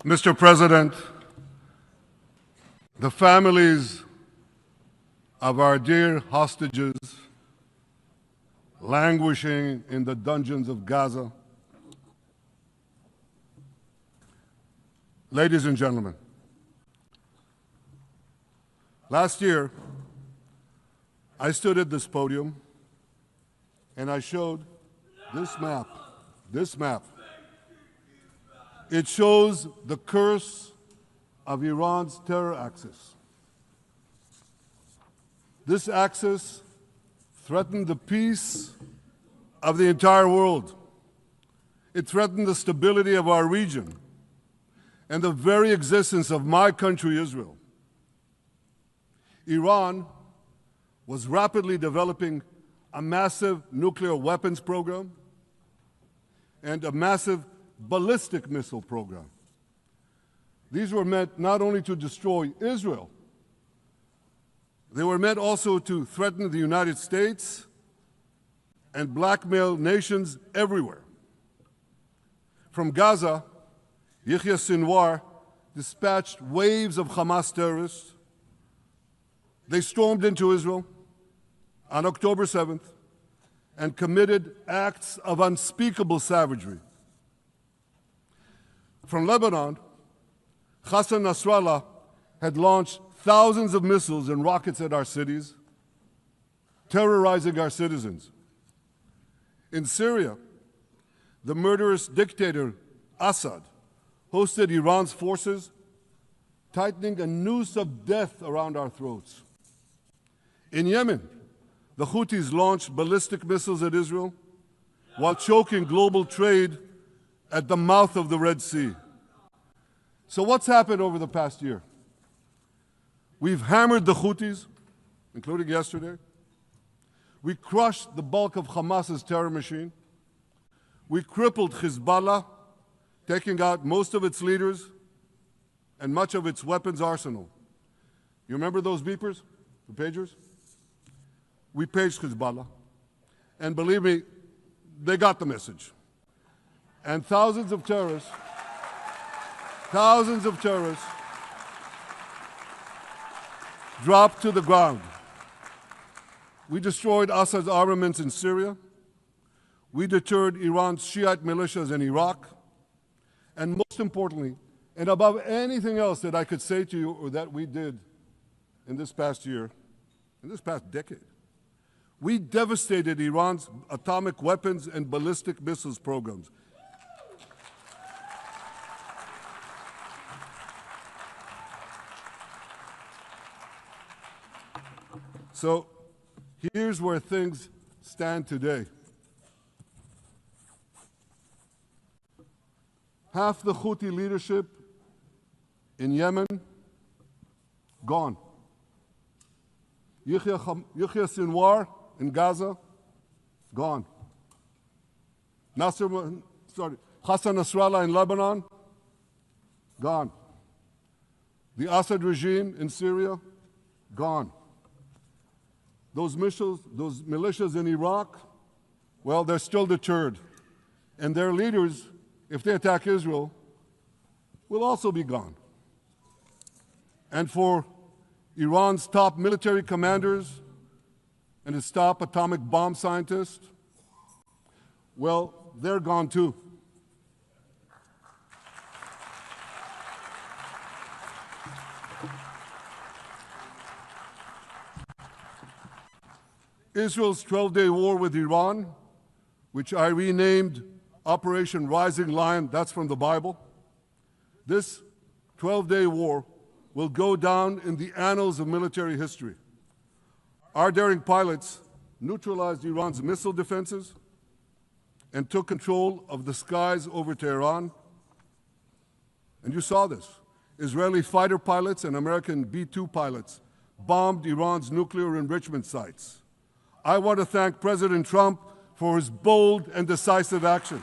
Mr. President, the families of our dear hostages languishing in the dungeons of Gaza, ladies and gentlemen, last year I stood at this podium and I showed this map. It shows the curse of Iran's terror axis. This axis threatened the peace of the entire world. It threatened the stability of our region and the very existence of my country, Israel. Iran was rapidly developing a massive nuclear weapons program and a massive ballistic missile program. These were meant not only to destroy Israel, they were meant also to threaten the United States and blackmail nations everywhere. From Gaza, Yahya Sinwar dispatched waves of Hamas terrorists. They stormed into Israel on October 7th and committed acts of unspeakable savagery. From Lebanon, Hassan Nasrallah had launched thousands of missiles and rockets at our cities, terrorizing our citizens. In Syria, the murderous dictator Assad hosted Iran's forces, tightening a noose of death around our throats. In Yemen, the Houthis launched ballistic missiles at Israel while choking global trade at the mouth of the Red Sea. So what's happened over the past year? We've hammered the Houthis, including yesterday. We crushed the bulk of Hamas's terror machine. We crippled Hezbollah, taking out most of its leaders and much of its weapons arsenal. You remember those beepers, the pagers? We paged Hezbollah, and believe me, they got the message. And thousands of terrorists dropped to the ground. We destroyed Assad's armaments in Syria. We deterred Iran's Shiite militias in Iraq. And most importantly, and above anything else that I could say to you or that we did in this past year, in this past decade, we devastated Iran's atomic weapons and ballistic missiles programs. So here's where things stand today. Half the Houthi leadership in Yemen, gone. Yahya Sinwar in Gaza, gone. Hassan Nasrallah in Lebanon, gone. The Assad regime in Syria, gone. Those militias in Iraq, well, they're still deterred. And their leaders, if they attack Israel, will also be gone. And for Iran's top military commanders and its top atomic bomb scientists, well, they're gone too. Israel's 12-day war with Iran, which I renamed Operation Rising Lion, that's from the Bible. This 12-day war will go down in the annals of military history. Our daring pilots neutralized Iran's missile defenses and took control of the skies over Tehran. And you saw this. Israeli fighter pilots and American B-2 pilots bombed Iran's nuclear enrichment sites. I want to thank President Trump for his bold and decisive action.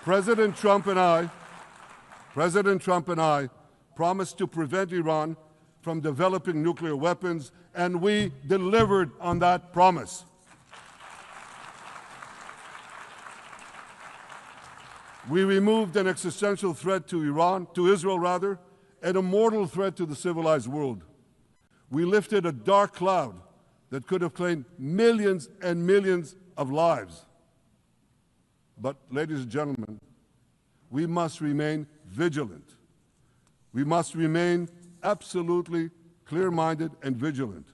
President Trump and I promised to prevent Iran from developing nuclear weapons, and we delivered on that promise. We removed an existential threat to Iran, to Israel rather, and a mortal threat to the civilized world. We lifted a dark cloud that could have claimed millions and millions of lives. But, ladies and gentlemen, we must remain vigilant. We must remain absolutely clear-minded and vigilant.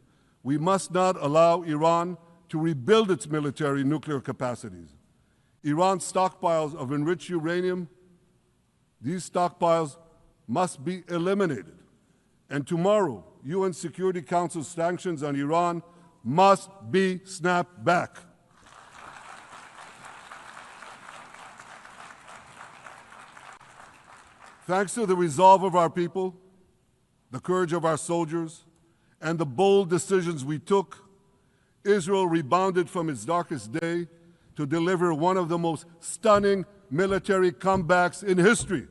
We must not allow Iran to rebuild its military nuclear capacities. Iran's stockpiles of enriched uranium, these stockpiles must be eliminated. And tomorrow, UN Security Council sanctions on Iran must be snapped back. Thanks to the resolve of our people, the courage of our soldiers, and the bold decisions we took, Israel rebounded from its darkest day to deliver one of the most stunning military comebacks in history.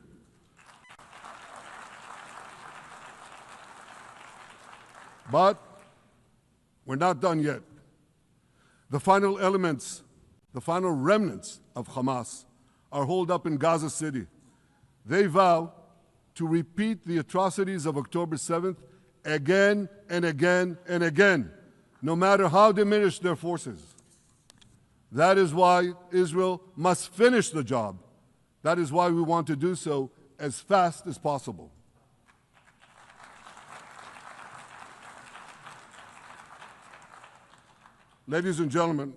But we're not done yet. The final elements, the final remnants of Hamas are holed up in Gaza City. They vow to repeat the atrocities of October 7th again and again and again, no matter how diminished their forces. That is why Israel must finish the job. That is why we want to do so as fast as possible. Ladies and gentlemen,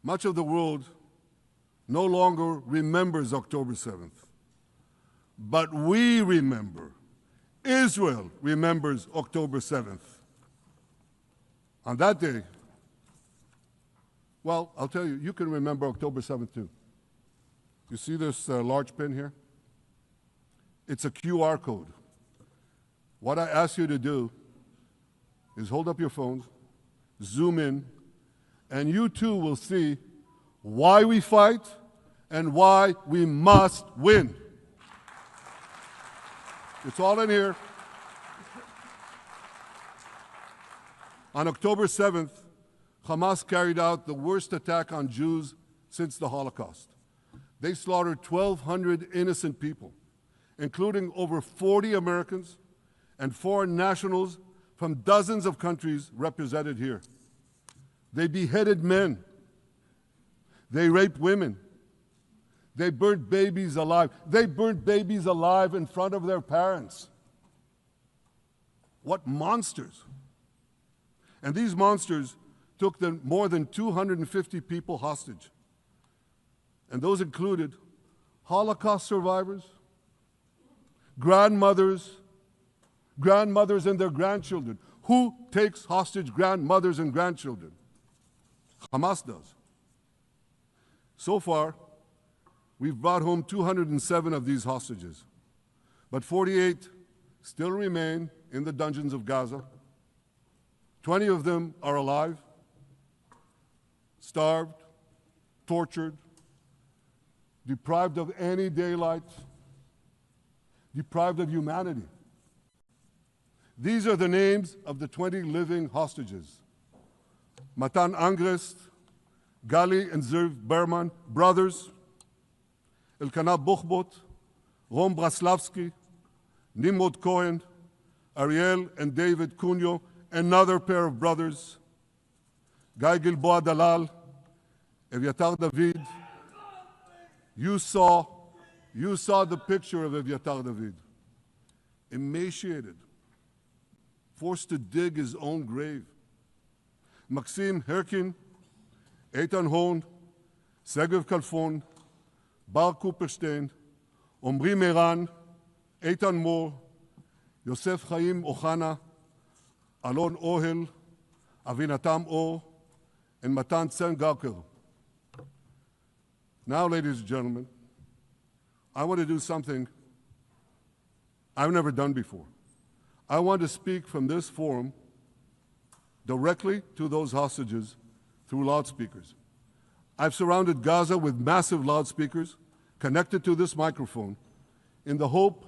much of the world no longer remembers October 7th. But we remember. Israel remembers October 7th. On that day, well, I'll tell you, you can remember October 7th too. You see this large pin here? It's a QR code. What I ask you to do is hold up your phones, zoom in, and you too will see why we fight and why we must win. It's all in here. On October 7th, Hamas carried out the worst attack on Jews since the Holocaust. They slaughtered 1,200 innocent people, including over 40 Americans and foreign nationals from dozens of countries represented here. They beheaded men. They raped women. They burnt babies alive. They burnt babies alive in front of their parents. What monsters. And these monsters took more than 250 people hostage. And those included Holocaust survivors, grandmothers and their grandchildren. Who takes hostage grandmothers and grandchildren? Hamas does. So far, we've brought home 207 of these hostages, but 48 still remain in the dungeons of Gaza. 20 of them are alive, starved, tortured, deprived of any daylight, deprived of humanity. These are the names of the 20 living hostages. Matan Angrest, Gali and Zerv Berman, brothers, Elkanah Buchbot, Rom Braslavsky, Nimrod Cohen, Ariel and David Cunyo, another pair of brothers, Guy Gilboa Dalal, Evyatar David. You saw the picture of Evyatar David, emaciated, forced to dig his own grave. Maxim Herkin, Eitan Horn, Segev Kalfon, Bar Kupperstein, Omri Meran, Eitan Moore, Yosef Chaim Ochana, Alon Ohel, Avinatam Or, and Matan Tsengarker. Now, ladies and gentlemen, I want to do something I've never done before. I want to speak from this forum directly to those hostages through loudspeakers. I've surrounded Gaza with massive loudspeakers connected to this microphone in the hope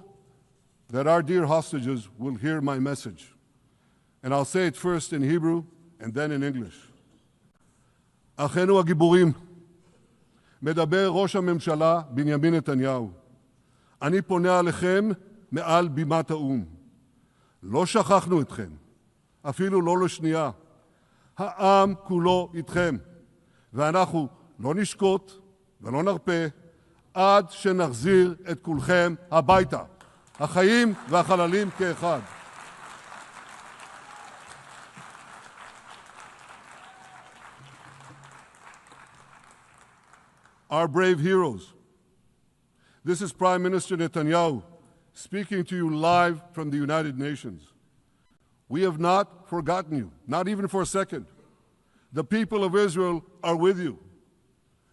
that our dear hostages will hear my message. And I'll say it first in Hebrew and then in English. Achenu hagiburim, מדבר ראש הממשלה בנימין נתניהו. אני פונה עליכם מעל בימת האו"ם. לא שכחנו אתכם, אפילו לא לשנייה. העם כולו איתכם, ואנחנו לא נשקוט ולא נרפה עד שנחזיר את כולכם הביתה, החיים והחללים כאחד. Our brave heroes. This is Prime Minister Netanyahu speaking to you live from the United Nations. We have not forgotten you, not even for a second. The people of Israel are with you.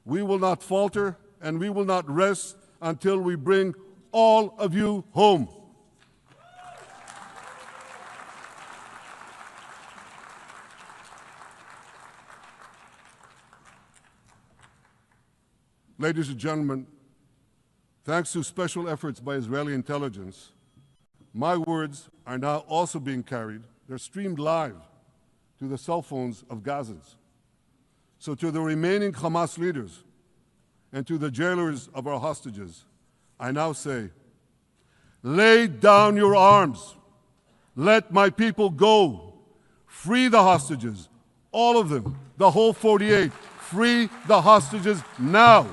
We will not falter and we will not rest until we bring all of you home. Ladies and gentlemen, thanks to special efforts by Israeli intelligence, my words are now also being carried. They're streamed live to the cell phones of Gazans. So to the remaining Hamas leaders and to the jailers of our hostages, I now say, lay down your arms. Let my people go. Free the hostages, all of them, the whole 48. Free the hostages now.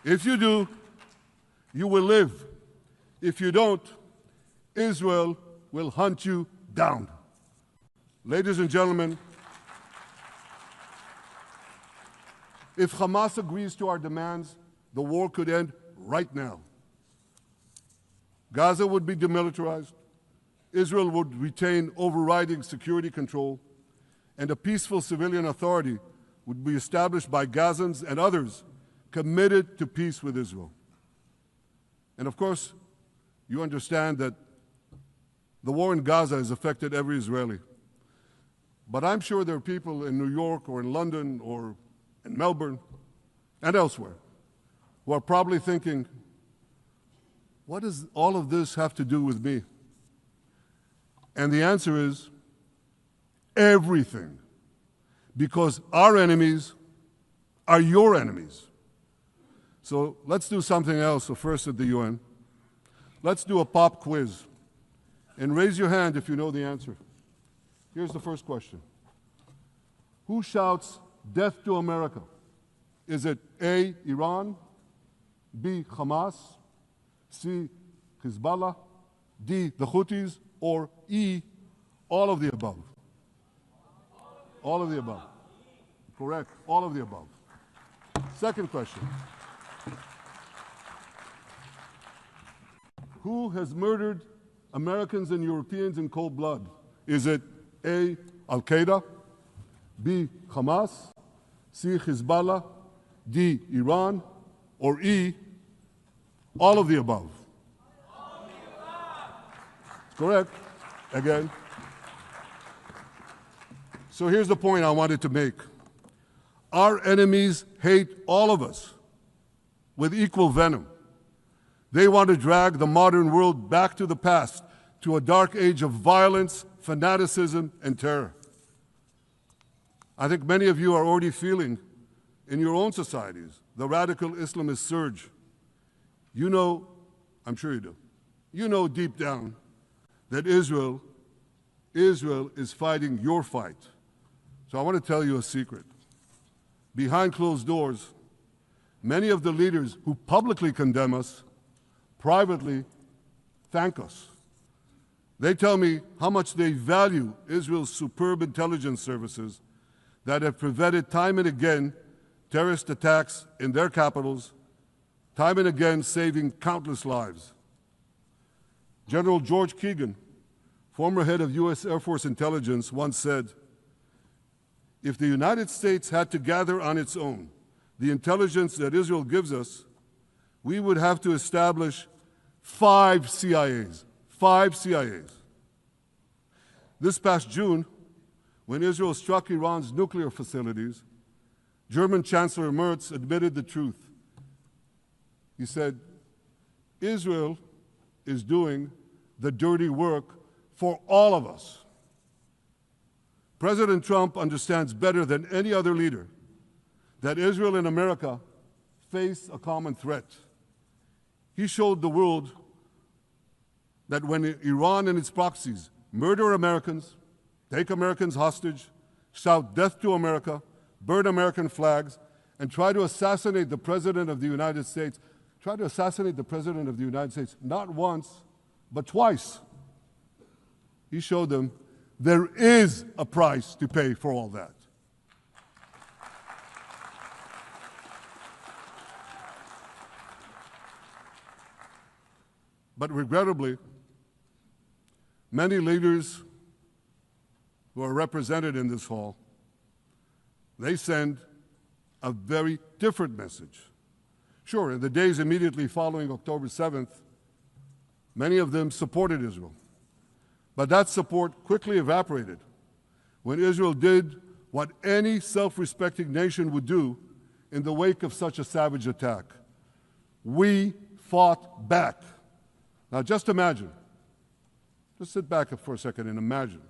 If you do, you will live. If you don't, Israel will hunt you down. Ladies and gentlemen, if Hamas agrees to our demands, the war could end right now. Gaza would be demilitarized, Israel would retain overriding security control, and a peaceful civilian authority would be established by Gazans and others committed to peace with Israel. And of course, you understand that the war in Gaza has affected every Israeli. But I'm sure there are people in New York or in London or in Melbourne and elsewhere who are probably thinking, what does all of this have to do with me? And the answer is everything. Because our enemies are your enemies. So let's do something else. So first at the UN, let's do a pop quiz. And raise your hand if you know the answer. Here's the first question. Who shouts death to America? Is it A, Iran, B, Hamas, C, Hezbollah, D, the Houthis, or E, all of the above? All of the above. Correct, all of the above. Second question. Who has murdered Americans and Europeans in cold blood? Is it A, Al-Qaeda, B, Hamas, C, Hezbollah, D, Iran, or E, all of the above? All of the above. Correct. Again. So here's the point I wanted to make. Our enemies hate all of us with equal venom. They want to drag the modern world back to the past, to a dark age of violence, fanaticism, and terror. I think many of you are already feeling in your own societies the radical Islamist surge. You know, I'm sure you do, you know deep down that Israel is fighting your fight. So I want to tell you a secret. Behind closed doors, many of the leaders who publicly condemn us privately thank us. They tell me how much they value Israel's superb intelligence services that have prevented time and again terrorist attacks in their capitals, time and again saving countless lives. General George Keegan, former head of U.S. Air Force intelligence, once said, if the United States had to gather on its own the intelligence that Israel gives us, we would have to establish 5 CIAs. 5 CIAs. This past June, when Israel struck Iran's nuclear facilities, German Chancellor Merz admitted the truth. He said, Israel is doing the dirty work for all of us. President Trump understands better than any other leader that Israel and America face a common threat. He showed the world that when Iran and its proxies murder Americans, take Americans hostage, shout death to America, burn American flags, and try to assassinate the President of the United States, not once, but twice. He showed them there is a price to pay for all that. But regrettably, many leaders who are represented in this hall, they send a very different message. Sure, in the days immediately following October 7th, many of them supported Israel. But that support quickly evaporated when Israel did what any self-respecting nation would do in the wake of such a savage attack. We fought back. Now just imagine, just sit back for a second and imagine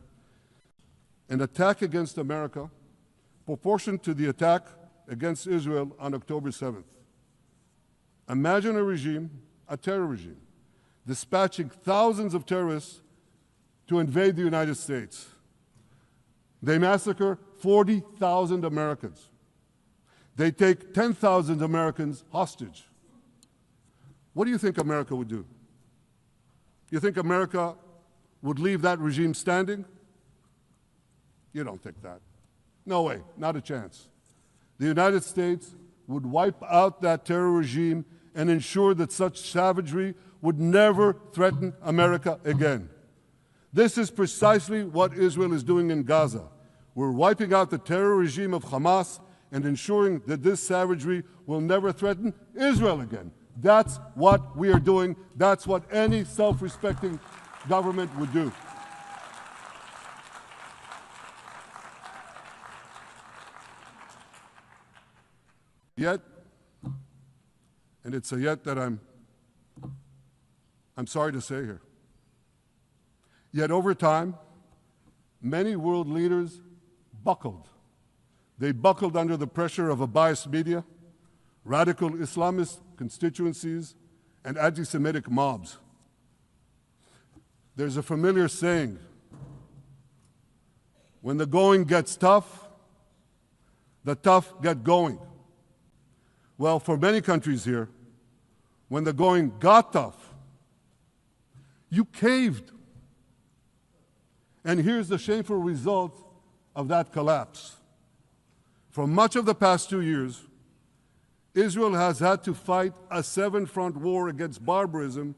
an attack against America proportioned to the attack against Israel on October 7th. Imagine a regime, a terror regime, dispatching thousands of terrorists to invade the United States. They massacre 40,000 Americans. They take 10,000 Americans hostage. What do you think America would do? You think America would leave that regime standing? You don't think that. No way, not a chance. The United States would wipe out that terror regime and ensure that such savagery would never threaten America again. This is precisely what Israel is doing in Gaza. We're wiping out the terror regime of Hamas and ensuring that this savagery will never threaten Israel again. That's what we are doing. That's what any self-respecting government would do. Yet, and it's a yet that I'm sorry to say here, yet over time, many world leaders buckled. They buckled under the pressure of a biased media, radical Islamist constituencies, and anti-Semitic mobs. There's a familiar saying, when the going gets tough, the tough get going. Well, for many countries here, when the going got tough, you caved. And here's the shameful result of that collapse. For much of the past 2 years, Israel has had to fight a seven-front war against barbarism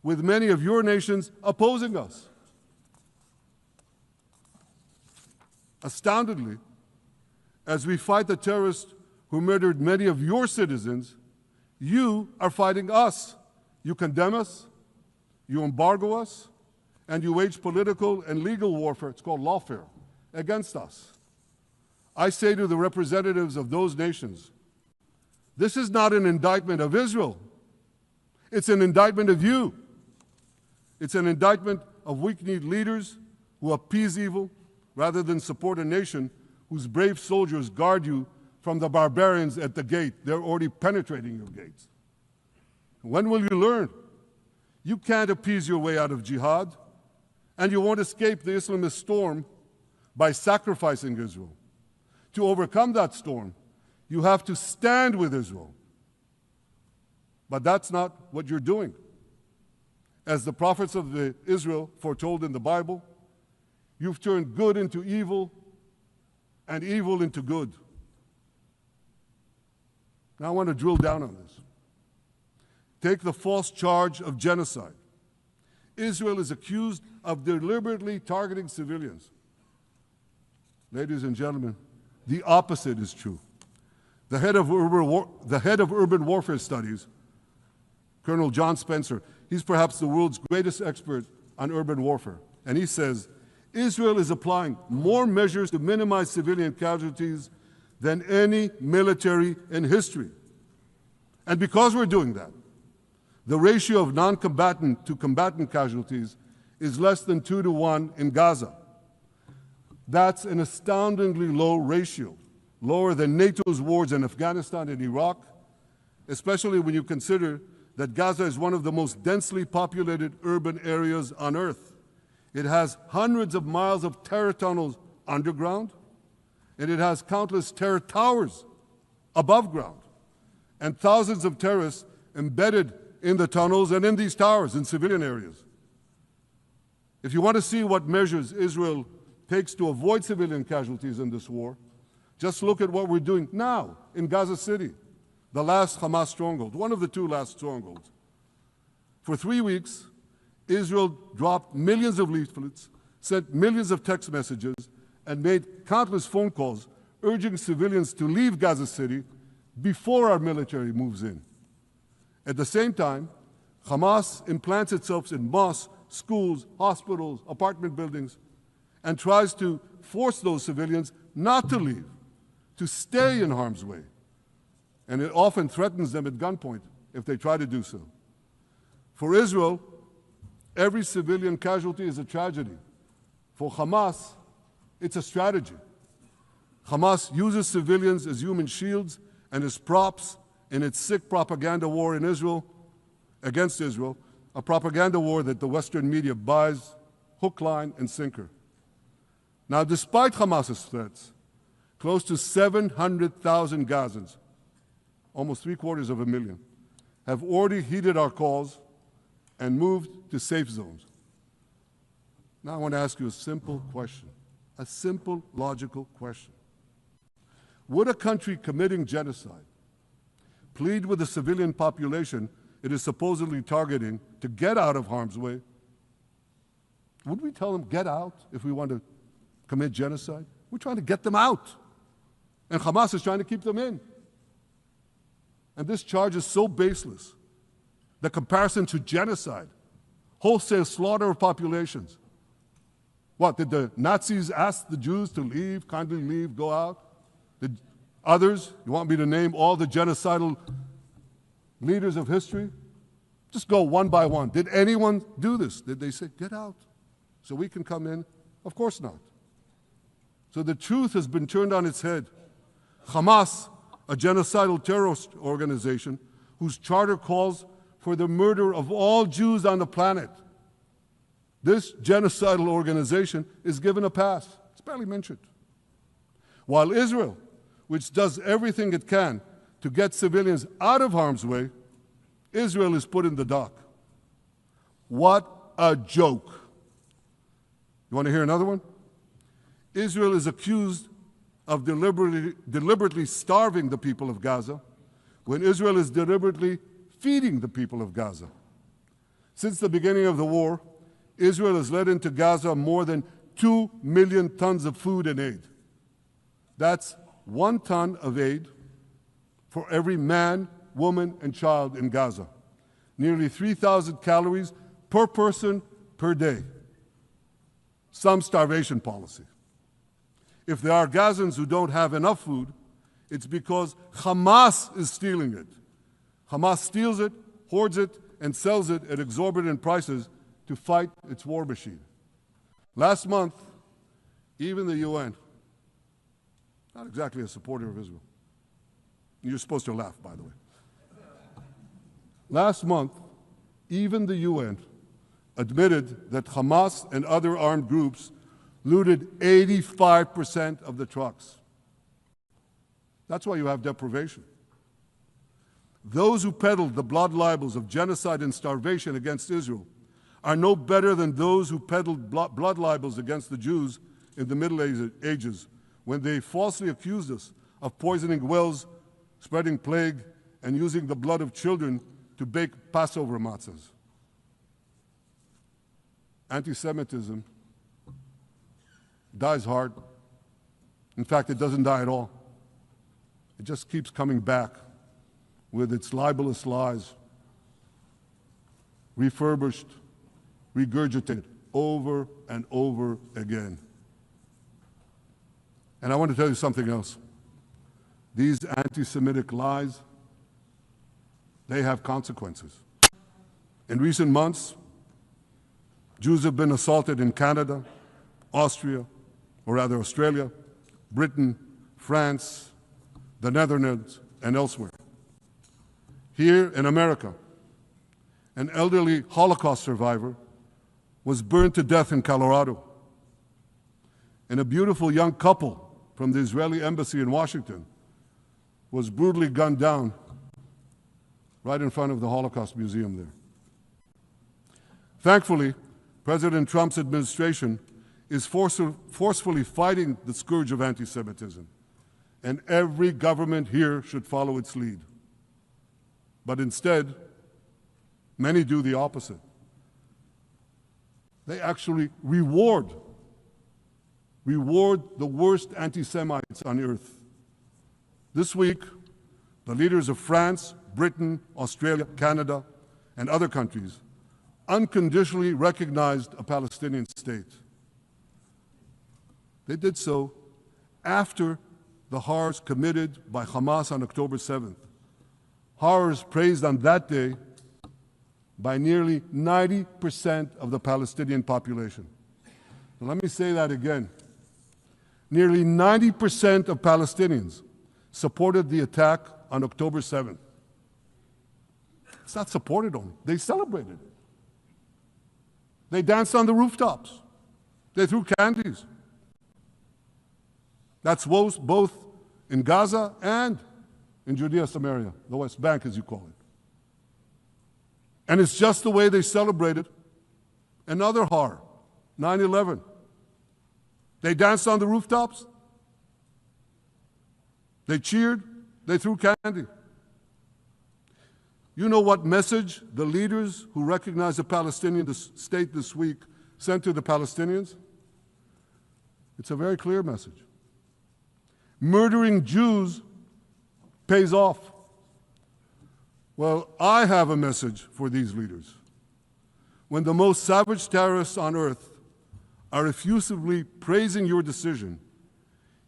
with many of your nations opposing us. Astoundingly, as we fight the terrorists who murdered many of your citizens, you are fighting us. You condemn us, you embargo us, and you wage political and legal warfare, it's called lawfare, against us. I say to the representatives of those nations, this is not an indictment of Israel. It's an indictment of you. It's an indictment of weak-kneed leaders who appease evil rather than support a nation whose brave soldiers guard you from the barbarians at the gate. They're already penetrating your gates. When will you learn? You can't appease your way out of jihad, and you won't escape the Islamist storm by sacrificing Israel. To overcome that storm, you have to stand with Israel. But that's not what you're doing. As the prophets of Israel foretold in the Bible, you've turned good into evil and evil into good. Now I want to drill down on this. Take the false charge of genocide. Israel is accused of deliberately targeting civilians. Ladies and gentlemen, the opposite is true. The head of urban warfare studies, Colonel John Spencer, he's perhaps the world's greatest expert on urban warfare. And he says, Israel is applying more measures to minimize civilian casualties than any military in history. And because we're doing that, the ratio of non-combatant to combatant casualties is less than 2 to 1 in Gaza. That's an astoundingly low ratio, lower than NATO's wars in Afghanistan and Iraq, especially when you consider that Gaza is one of the most densely populated urban areas on Earth. It has hundreds of miles of terror tunnels underground, and it has countless terror towers above ground, and thousands of terrorists embedded in the tunnels and in these towers in civilian areas. If you want to see what measures Israel takes to avoid civilian casualties in this war, just look at what we're doing now in Gaza City, the last Hamas stronghold, one of the 2 last strongholds. For 3 weeks, Israel dropped millions of leaflets, sent millions of text messages, and made countless phone calls urging civilians to leave Gaza City before our military moves in. At the same time, Hamas implants itself in mosques, schools, hospitals, apartment buildings, and tries to force those civilians not to leave, to stay in harm's way. And it often threatens them at gunpoint if they try to do so. For Israel, every civilian casualty is a tragedy. For Hamas, it's a strategy. Hamas uses civilians as human shields and as props in its sick propaganda war in Israel, against Israel, a propaganda war that the Western media buys hook, line, and sinker. Now, despite Hamas's threats, close to 700,000 Gazans, almost 750,000, have already heeded our calls and moved to safe zones. Now I want to ask you a simple question, a simple, logical question. Would a country committing genocide plead with the civilian population it is supposedly targeting to get out of harm's way? Would we tell them, get out, if we want to commit genocide? We're trying to get them out. And Hamas is trying to keep them in. And this charge is so baseless. The comparison to genocide, wholesale slaughter of populations. What, did the Nazis ask the Jews to leave, kindly leave, go out? Did others, you want me to name all the genocidal leaders of history? Just go one by one. Did anyone do this? Did they say, get out so we can come in? Of course not. So the truth has been turned on its head. Hamas, a genocidal terrorist organization whose charter calls for the murder of all Jews on the planet, this genocidal organization is given a pass. It's barely mentioned. While Israel, which does everything it can to get civilians out of harm's way, Israel is put in the dock. What a joke. You want to hear another one? Israel is accused of deliberately starving the people of Gaza when Israel is deliberately feeding the people of Gaza. Since the beginning of the war, Israel has let into Gaza more than 2 million tons of food and aid. That's 1 ton of aid for every man, woman, and child in Gaza. Nearly 3,000 calories per person per day. Some starvation policy. If there are Gazans who don't have enough food, it's because Hamas is stealing it. Hamas steals it, hoards it, and sells it at exorbitant prices to fight its war machine. Last month, even the UN, not exactly a supporter of Israel. You're supposed to laugh, by the way. Last month, even the UN admitted that Hamas and other armed groups looted 85% of the trucks. That's why you have deprivation. Those who peddled the blood libels of genocide and starvation against Israel are no better than those who peddled blood libels against the Jews in the Middle Ages when they falsely accused us of poisoning wells, spreading plague, and using the blood of children to bake Passover matzahs. Anti-Semitism dies hard. In fact, it doesn't die at all. It just keeps coming back with its libelous lies, refurbished, regurgitated over and over again. And I want to tell you something else. These anti-Semitic lies, they have consequences. In recent months, Jews have been assaulted in Canada, Australia, Britain, France, the Netherlands, and elsewhere. Here in America, an elderly Holocaust survivor was burned to death in Colorado. And a beautiful young couple from the Israeli embassy in Washington was brutally gunned down right in front of the Holocaust Museum there. Thankfully, President Trump's administration is forcefully fighting the scourge of anti-Semitism, and every government here should follow its lead. But instead, many do the opposite. They actually reward the worst anti-Semites on earth. This week, the leaders of France, Britain, Australia, Canada, and other countries unconditionally recognized a Palestinian state. They did so after the horrors committed by Hamas on October 7th. Horrors praised on that day by nearly 90% of the Palestinian population. Now, let me say that again. Nearly 90% of Palestinians supported the attack on October 7th. It's not supported only, they celebrated it. They danced on the rooftops. They threw candies. That's both in Gaza and in Judea, Samaria, the West Bank, as you call it. And it's just the way they celebrated another horror, 9/11. They danced on the rooftops. They cheered. They threw candy. You know what message the leaders who recognize the Palestinian state this week sent to the Palestinians? It's a very clear message. Murdering Jews pays off. Well, I have a message for these leaders. When the most savage terrorists on earth are effusively praising your decision,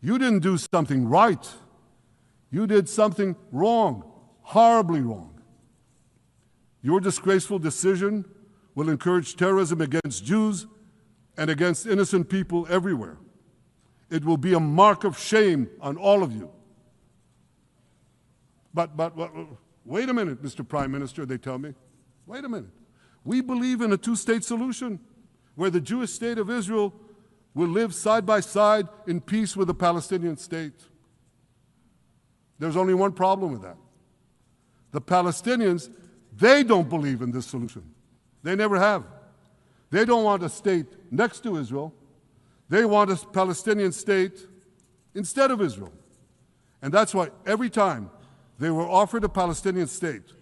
you didn't do something right. You did something wrong, horribly wrong. Your disgraceful decision will encourage terrorism against Jews and against innocent people everywhere. It will be a mark of shame on all of you. But wait a minute, Mr. Prime Minister, they tell me. Wait a minute. We believe in a two-state solution where the Jewish state of Israel will live side by side in peace with the Palestinian state. There's only one problem with that. The Palestinians, they don't believe in this solution. They never have. They don't want a state next to Israel. They want a Palestinian state instead of Israel. And that's why every time they were offered a Palestinian state,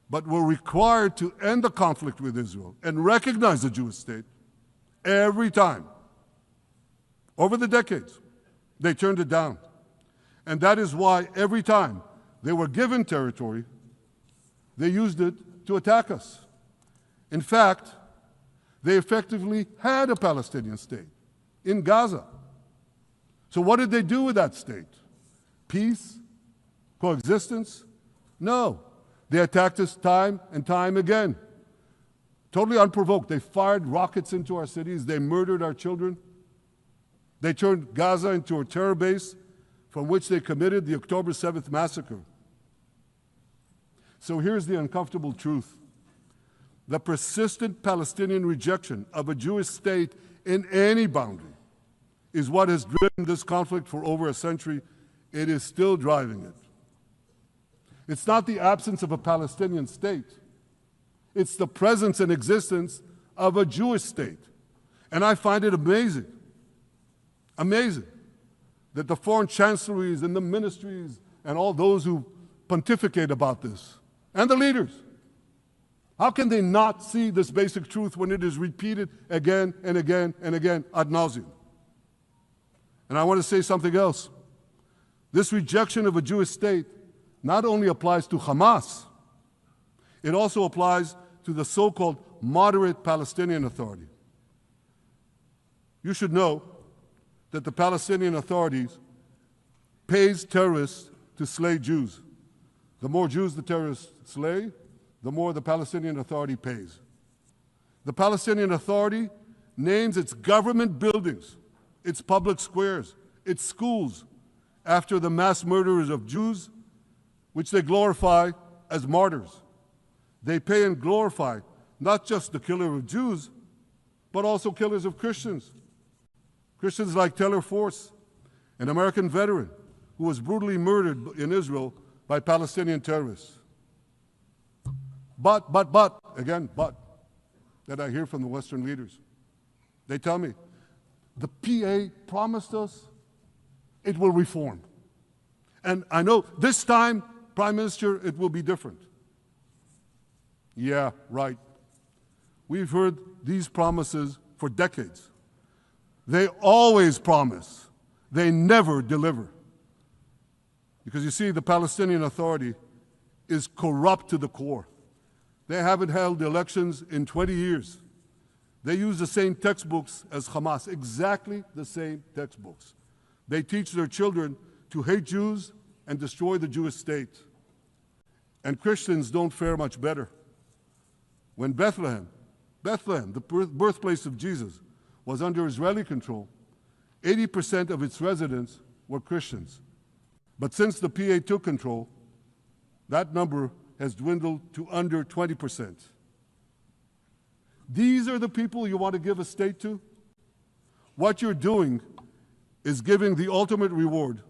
but were required to end the conflict with Israel and recognize the Jewish state, every time, over the decades, they turned it down. And that is why every time they were given territory, they used it to attack us. In fact, they effectively had a Palestinian state in Gaza. So what did they do with that state? Peace? Coexistence? No. They attacked us time and time again. Totally unprovoked. They fired rockets into our cities. They murdered our children. They turned Gaza into a terror base from which they committed the October 7th massacre. So here's the uncomfortable truth. The persistent Palestinian rejection of a Jewish state in any boundary is what has driven this conflict for over a century. It is still driving it. It's not the absence of a Palestinian state. It's the presence and existence of a Jewish state. And I find it amazing, that the foreign chancelleries and the ministries and all those who pontificate about this, and the leaders, how can they not see this basic truth when it is repeated again and again and again ad nauseum? And I want to say something else. This rejection of a Jewish state not only applies to Hamas, it also applies to the so-called moderate Palestinian Authority. You should know that the Palestinian authorities pays terrorists to slay Jews. The more Jews the terrorists slay, the more the Palestinian Authority pays. The Palestinian Authority names its government buildings, its public squares, its schools, after the mass murderers of Jews, which they glorify as martyrs. They pay and glorify not just the killer of Jews, but also killers of Christians. Christians like Taylor Force, an American veteran who was brutally murdered in Israel by Palestinian terrorists. But, again, that I hear from the Western leaders. They tell me, the PA promised us it will reform. And I know this time, Prime Minister, it will be different. Yeah, right. We've heard these promises for decades. They always promise. They never deliver. Because you see, the Palestinian Authority is corrupt to the core. They haven't held elections in 20 years. They use the same textbooks as Hamas, exactly the same textbooks. They teach their children to hate Jews and destroy the Jewish state. And Christians don't fare much better. When Bethlehem, the birthplace of Jesus, was under Israeli control, 80% of its residents were Christians. But since the PA took control, that number has dwindled to under 20%. These are the people you want to give a state to? What you're doing is giving the ultimate reward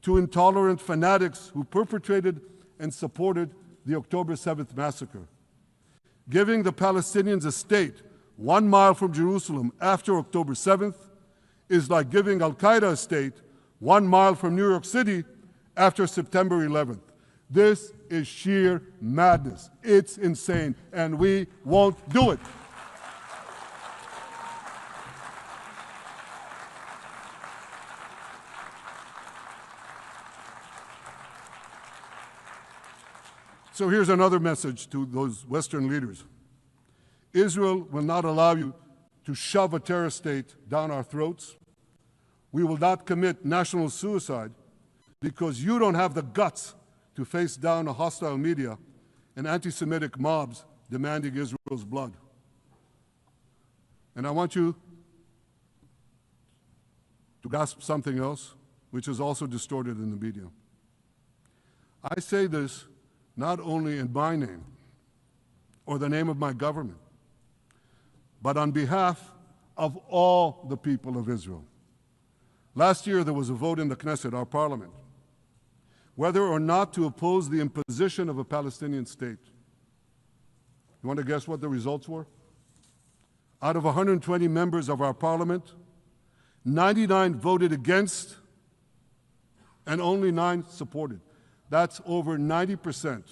to intolerant fanatics who perpetrated and supported the October 7th massacre. Giving the Palestinians a state 1 mile from Jerusalem after October 7th is like giving Al-Qaeda a state 1 mile from New York City after September 11th. This is sheer madness. It's insane, and we won't do it. So here's another message to those Western leaders. Israel will not allow you to shove a terrorist state down our throats. We will not commit national suicide because you don't have the guts to face down a hostile media and anti-Semitic mobs demanding Israel's blood. And I want you to grasp something else, which is also distorted in the media. I say this not only in my name or the name of my government, but on behalf of all the people of Israel. Last year, there was a vote in the Knesset, our parliament, whether or not to oppose the imposition of a Palestinian state. You want to guess what the results were? Out of 120 members of our parliament, 99 voted against and only 9 supported. That's over 90%.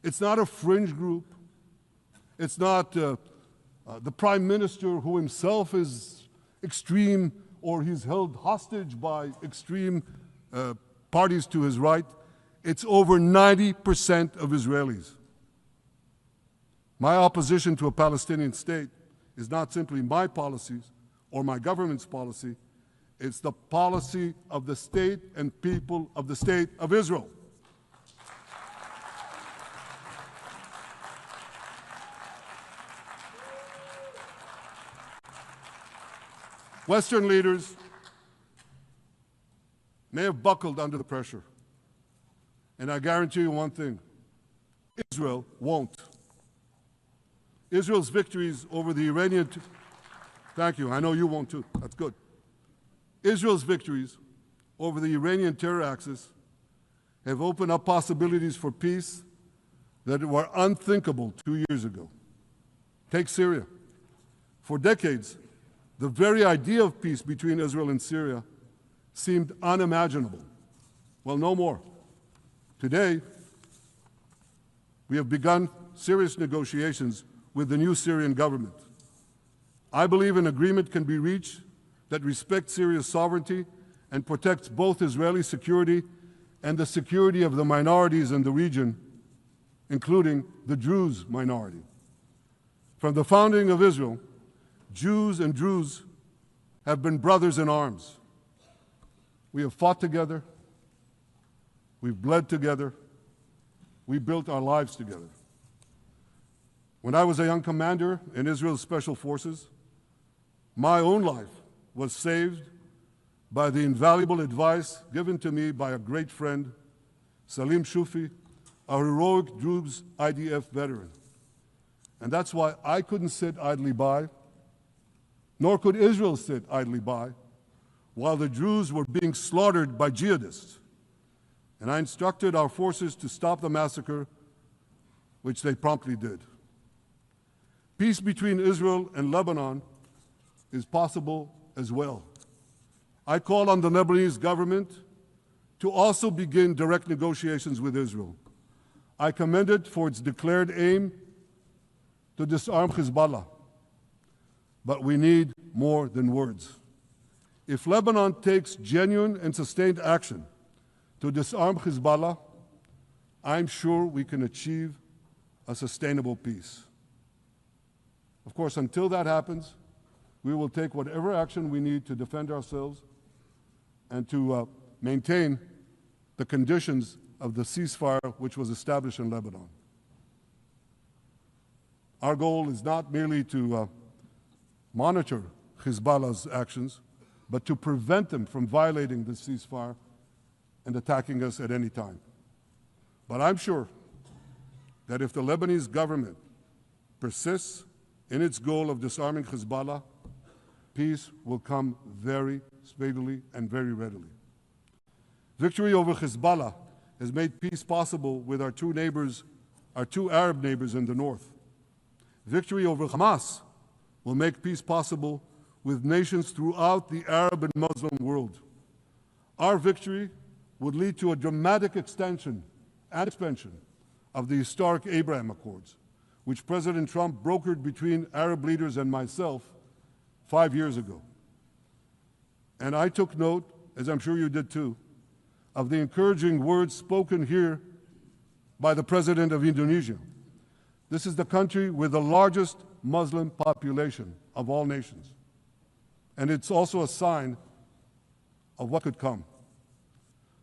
It's not a fringe group. It's not the prime minister who himself is extreme or he's held hostage by extreme parties to his right. It's over 90% of Israelis. My opposition to a Palestinian state is not simply my policies or my government's policy. It's the policy of the state and people of the state of Israel. Western leaders may have buckled under the pressure. And I guarantee you one thing, Israel won't. Israel's victories over the Iranian... Thank you, I know you won't too, that's good. Israel's victories over the Iranian terror axis have opened up possibilities for peace that were unthinkable 2 years ago. Take Syria. For decades, the very idea of peace between Israel and Syria seemed unimaginable. Well, no more. Today, we have begun serious negotiations with the new Syrian government. I believe an agreement can be reached that respects Syria's sovereignty and protects both Israeli security and the security of the minorities in the region, including the Druze minority. From the founding of Israel, Jews and Druze have been brothers in arms. We have fought together, we've bled together, we built our lives together. When I was a young commander in Israel's Special Forces, my own life was saved by the invaluable advice given to me by a great friend, Salim Shufi, a heroic Druze IDF veteran. And that's why I couldn't sit idly by, nor could Israel sit idly by, while the Druze were being slaughtered by jihadists. And I instructed our forces to stop the massacre, which they promptly did. Peace between Israel and Lebanon is possible as well. I call on the Lebanese government to also begin direct negotiations with Israel. I commend it for its declared aim to disarm Hezbollah. But we need more than words. If Lebanon takes genuine and sustained action to disarm Hezbollah, I'm sure we can achieve a sustainable peace. Of course, until that happens, we will take whatever action we need to defend ourselves and to maintain the conditions of the ceasefire which was established in Lebanon. Our goal is not merely to monitor Hezbollah's actions, but to prevent them from violating the ceasefire and attacking us at any time. But I'm sure that if the Lebanese government persists in its goal of disarming Hezbollah, peace will come very speedily and very readily. Victory over Hezbollah has made peace possible with our two Arab neighbors in the north. Victory over Hamas will make peace possible with nations throughout the Arab and Muslim world. Our victory would lead to a dramatic extension and expansion of the historic Abraham Accords, which President Trump brokered between Arab leaders and myself 5 years ago. And I took note, as I'm sure you did too, of the encouraging words spoken here by the President of Indonesia. This is the country with the largest Muslim population of all nations. And it's also a sign of what could come.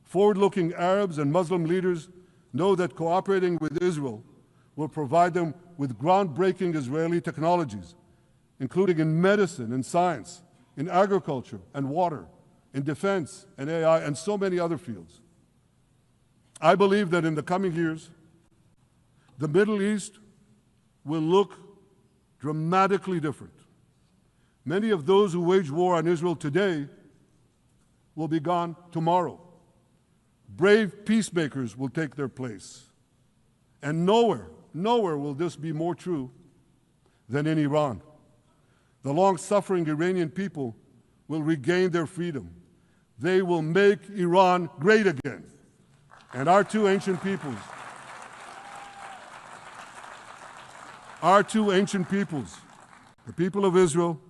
Forward-looking Arabs and Muslim leaders know that cooperating with Israel will provide them with groundbreaking Israeli technologies, including in medicine and science, in agriculture and water, in defense and AI, and so many other fields. I believe that in the coming years, the Middle East will look dramatically different. Many of those who wage war on Israel today will be gone tomorrow. Brave peacemakers will take their place. And nowhere will this be more true than in Iran. The long-suffering Iranian people will regain their freedom. They will make Iran great again. And our two ancient peoples, the people of Israel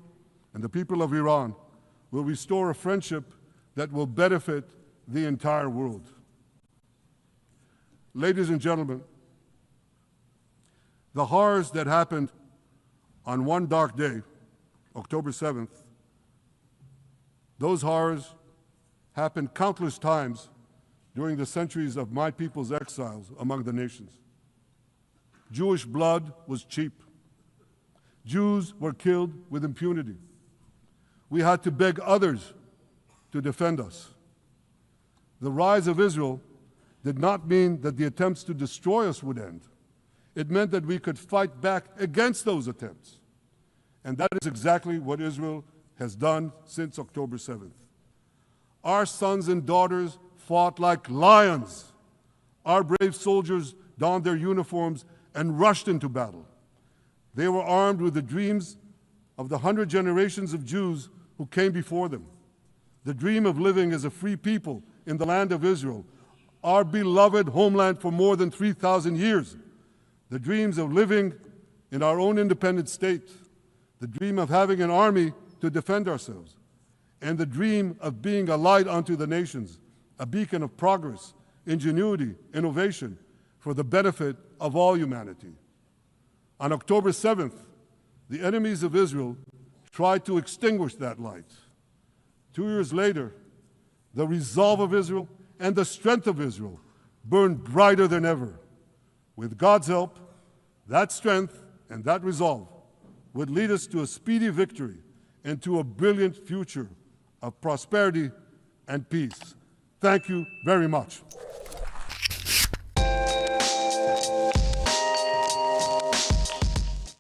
and the people of Iran, will restore a friendship that will benefit the entire world. Ladies and gentlemen, the horrors that happened on one dark day, October 7th, those horrors happened countless times during the centuries of my people's exiles among the nations. Jewish blood was cheap. Jews were killed with impunity. We had to beg others to defend us. The rise of Israel did not mean that the attempts to destroy us would end. It meant that we could fight back against those attempts. And that is exactly what Israel has done since October 7th. Our sons and daughters fought like lions. Our brave soldiers donned their uniforms and rushed into battle. They were armed with the dreams of the 100 generations of Jews who came before them. The dream of living as a free people in the land of Israel, our beloved homeland for more than 3,000 years. The dreams of living in our own independent state. The dream of having an army to defend ourselves. And the dream of being a light unto the nations, a beacon of progress, ingenuity, innovation, for the benefit of all humanity. On October 7th, the enemies of Israel tried to extinguish that light. 2 years later, the resolve of Israel and the strength of Israel burned brighter than ever. With God's help, that strength and that resolve would lead us to a speedy victory into a brilliant future of prosperity and peace. Thank you very much.